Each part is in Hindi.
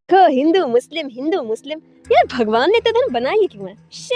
हिंदू मुस्लिम। यार भगवान ने तो धर्म बनाया ही क्यों है?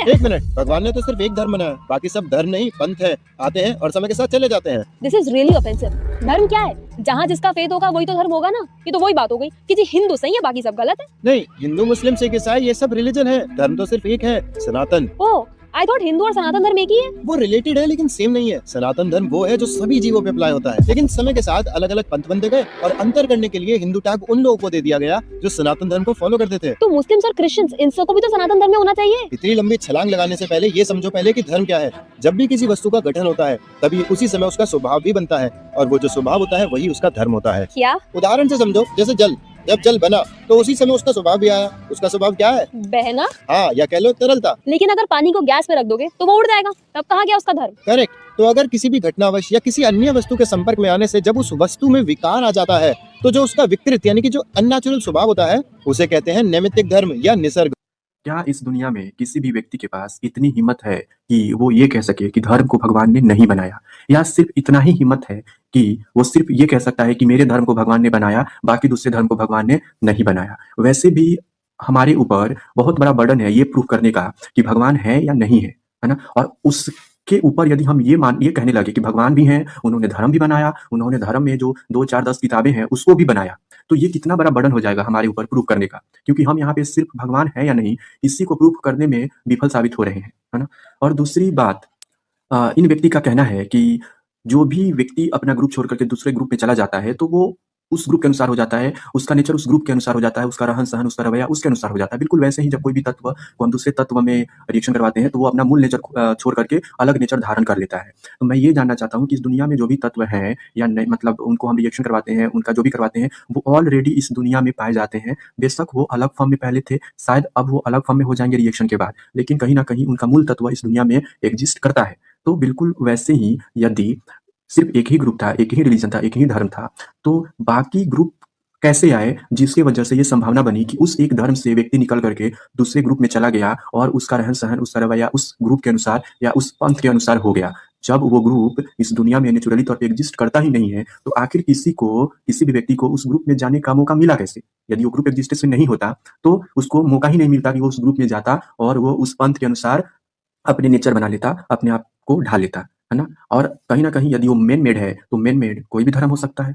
एक मिनट, भगवान ने तो सिर्फ एक धर्म बनाया, बाकी सब धर्म नहीं पंथ है, आते हैं और समय के साथ चले जाते हैं। This is really offensive. धर्म क्या है? जहाँ जिसका फेथ होगा वही तो धर्म होगा ना। ये तो वही बात हो गई कि जी हिंदू सही है बाकी सब गलत है। नहीं, हिंदू मुस्लिम सिख ईसाई ये सब रिलीजन है, धर्म तो सिर्फ एक है, सनातन। ओ आई थॉट हिंदू और सनातन धर्म एक ही है। वो रिलेटेड है लेकिन सेम नहीं है। सनातन धर्म वो है जो सभी जीवों पे अप्लाई होता है, लेकिन समय के साथ अलग अलग पंथ बनते गए और अंतर करने के लिए हिंदू टैग उन लोगों को दे दिया गया जो सनातन धर्म को फॉलो करते थे। तो मुस्लिम्स और क्रिश्चियंस इन सबको भी तो सनातन धर्म में होना चाहिए। इतनी लंबी छलांग लगाने से पहले ये समझो पहले कि धर्म क्या है। जब भी किसी वस्तु का गठन होता है तभी उसी समय उसका स्वभाव भी बनता है, और वो जो स्वभाव होता है वही उसका धर्म होता है। क्या? उदाहरण से समझो, जैसे जल, जब जल बना तो उसी समय उसका स्वभाव भी आया। उसका स्वभाव क्या है? बहना। हाँ, या कह लो तरलता। लेकिन अगर पानी को गैस पे रख दोगे तो वो उड़ जाएगा, तब कहाँ गया उसका धर्म? करेक्ट। तो अगर किसी भी घटनावश या किसी अन्य वस्तु के संपर्क में आने से जब उस वस्तु में विकार आ जाता है तो जो उसका विकृत यानी कि जो अननेचुरल स्वभाव होता है उसे कहते हैं नैमित्तिक धर्म या निसर्ग। क्या इस दुनिया में किसी भी व्यक्ति के पास इतनी हिम्मत है कि वो ये कह सके कि धर्म को भगवान ने नहीं बनाया, या सिर्फ इतना ही हिम्मत है कि वो सिर्फ ये कह सकता है कि मेरे धर्म को भगवान ने बनाया, बाकी दूसरे धर्म को भगवान ने नहीं बनाया? वैसे भी हमारे ऊपर बहुत बड़ा बर्डन है ये प्रूव करने का कि भगवान है या नहीं है ना? और उसके ऊपर यदि हम ये कहने लगे कि भगवान भी हैं, उन्होंने धर्म भी बनाया, उन्होंने धर्म में जो 2, 4, 10 किताबें हैं उसको भी बनाया, तो ये कितना बड़ा बर्डन हो जाएगा हमारे ऊपर प्रूव करने का, क्योंकि हम यहाँ पे सिर्फ भगवान है या नहीं इसी को प्रूव करने में विफल साबित हो रहे हैं, है ना? और दूसरी बात, इन व्यक्ति का कहना है कि जो भी व्यक्ति अपना ग्रुप छोड़ करके दूसरे ग्रुप में चला जाता है तो वो उस ग्रुप के अनुसार हो जाता है, उसका नेचर उस ग्रुप के अनुसार हो जाता है, उसका रहन-सहन, उसका रवैया उसके अनुसार हो जाता है। बिल्कुल वैसे ही जब कोई भी तत्व को हम दूसरे तत्व में रिएक्शन करवाते हैं तो वो अपना मूल नेचर छोड़ करके अलग नेचर धारण कर लेता है। तो मैं ये जानना चाहता हूँ कि इस दुनिया में जो भी तत्व हैं या नहीं, मतलब उनको हम रिएक्शन करवाते हैं, उनका जो भी करवाते हैं, वो ऑलरेडी इस दुनिया में पाए जाते हैं। बेशक वो अलग फॉर्म में पहले थे, शायद अब वो अलग फॉर्म में हो जाएँगे रिएक्शन के बाद, लेकिन कहीं न कहीं उनका मूल तत्व इस दुनिया में एक्जिस्ट करता है। तो बिल्कुल वैसे ही यदि सिर्फ एक ही ग्रुप था, एक ही रिलीजन था, एक ही धर्म था, तो बाकी ग्रुप कैसे आए जिसकी वजह से ये संभावना बनी कि उस एक धर्म से व्यक्ति निकल करके दूसरे ग्रुप में चला गया और उसका रहन-सहन, उसका रवैया उस ग्रुप के अनुसार या उस पंथ के अनुसार हो गया। जब वो ग्रुप इस दुनिया में नेचुरली तौर पे एक्जिस्ट करता ही नहीं है, तो आखिर किसी भी व्यक्ति को उस ग्रुप में जाने का मौका मिला कैसे? यदि वो ग्रुप एक्जिस्टेंस नहीं होता, तो उसको मौका ही नहीं मिलता कि वो उस ग्रुप में जाता और वो उस पंथ के अनुसार अपने नेचर बना लेता, अपने आप को ढाल लेता, है ना? और कहीं न कहीं यदि वो मैन मेड है, तो मैन मेड कोई भी धर्म हो सकता है।